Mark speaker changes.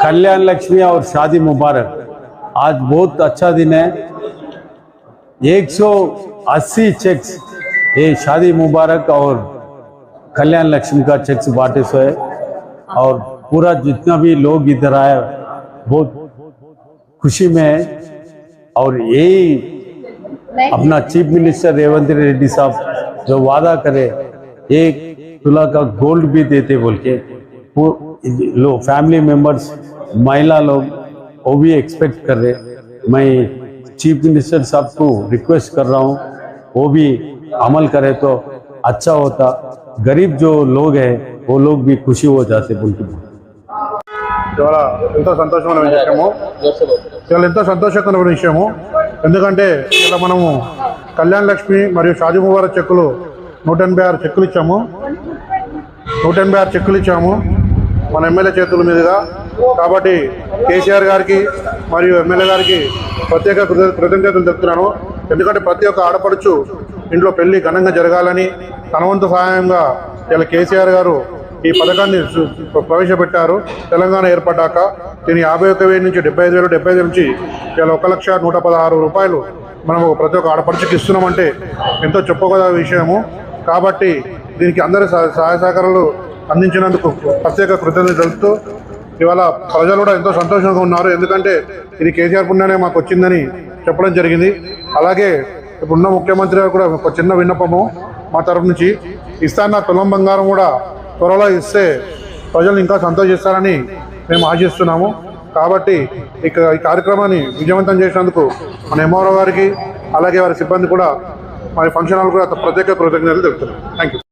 Speaker 1: कल्याण लक्ष्मी और शादी मुबारक। आज बहुत अच्छा दिन है। 180 चेक्स ये शादी मुबारक और कल्याण लक्ष्मी का चेक्स बांटे सो है और पूरा जितना भी लोग इधर आए बहुत खुशी में है। और यही अपना चीफ मिनिस्टर रेवंत रेड्डी साहब जो वादा करे 1 तुला का गोल्ड भी देते बोल के लोग फैमिली मेंबर्स महिला लोग वो भी एक्सपेक्ट कर रहे। मैं चीफ मिनिस्टर साहब को रिक्वेस्ट कर रहा हूँ वो भी अमल करे तो अच्छा होता। गरीब जो लोग हैं वो लोग भी खुशी हो जाते बोल के
Speaker 2: ఇవాళ ఎంతో సంతోషమైన విషయము ఇవాళ ఎంతో సంతోషకరమైన విషయము ఎందుకంటే ఇలా మనము కళ్యాణ్ లక్ష్మి మరియు షాదీ ముబారక్ చెక్కులు 186 చెక్కులు ఇచ్చాము 186 చెక్కులు ఇచ్చాము మన ఎమ్మెల్యే చేతుల మీదుగా। కాబట్టి కేసీఆర్ గారికి మరియు ఎమ్మెల్యే గారికి ప్రత్యేక కృతజ్ఞతలు తెలుపుతున్నాను। ఎందుకంటే ప్రతి ఒక్క ఆడపడుచు ఇంట్లో పెళ్లి ఘనంగా జరగాలని తన వంతు సహాయంగా ఇలా కేసీఆర్ గారు ఈ పథకాన్ని ప్రవేశపెట్టారు। తెలంగాణ ఏర్పడ్డాక దీని 51,000 నుంచి 75,000 75,000 నుంచి ఇలా 1,116,000 రూపాయలు మనము ప్రతి ఒక్క ఆడపడుచుకి ఇస్తున్నామంటే ఎంతో చెప్పుకోదగ్గ విషయము। కాబట్టి దీనికి అందరి సహాయ సహకారాలు అందించినందుకు ప్రత్యేక కృతజ్ఞతలు తెలుపుతూ ఇవాళ ప్రజలు కూడా ఎంతో సంతోషంగా ఉన్నారు। ఎందుకంటే ఇది కేసీఆర్ పుణ్యానే మాకు వచ్చిందని చెప్పడం జరిగింది। అలాగే ఇప్పుడున్న ముఖ్యమంత్రి గారు కూడా ఒక చిన్న విన్నపము మా తరఫు నుంచి ఇస్తాన్న తులం బంగారం కూడా త్వరలో ఇస్తే ప్రజలు ఇంకా సంతోషిస్తారని మేము ఆశిస్తున్నాము। కాబట్టి ఈ కార్యక్రమాన్ని విజయవంతం చేసినందుకు మన ఎంఆర్ఓ గారికి అలాగే వారి సిబ్బంది కూడా మరి ఫంక్షన్ హాల్ కూడా ప్రత్యేక కృతజ్ఞతలు తెలుపుతున్నాం। Thank you.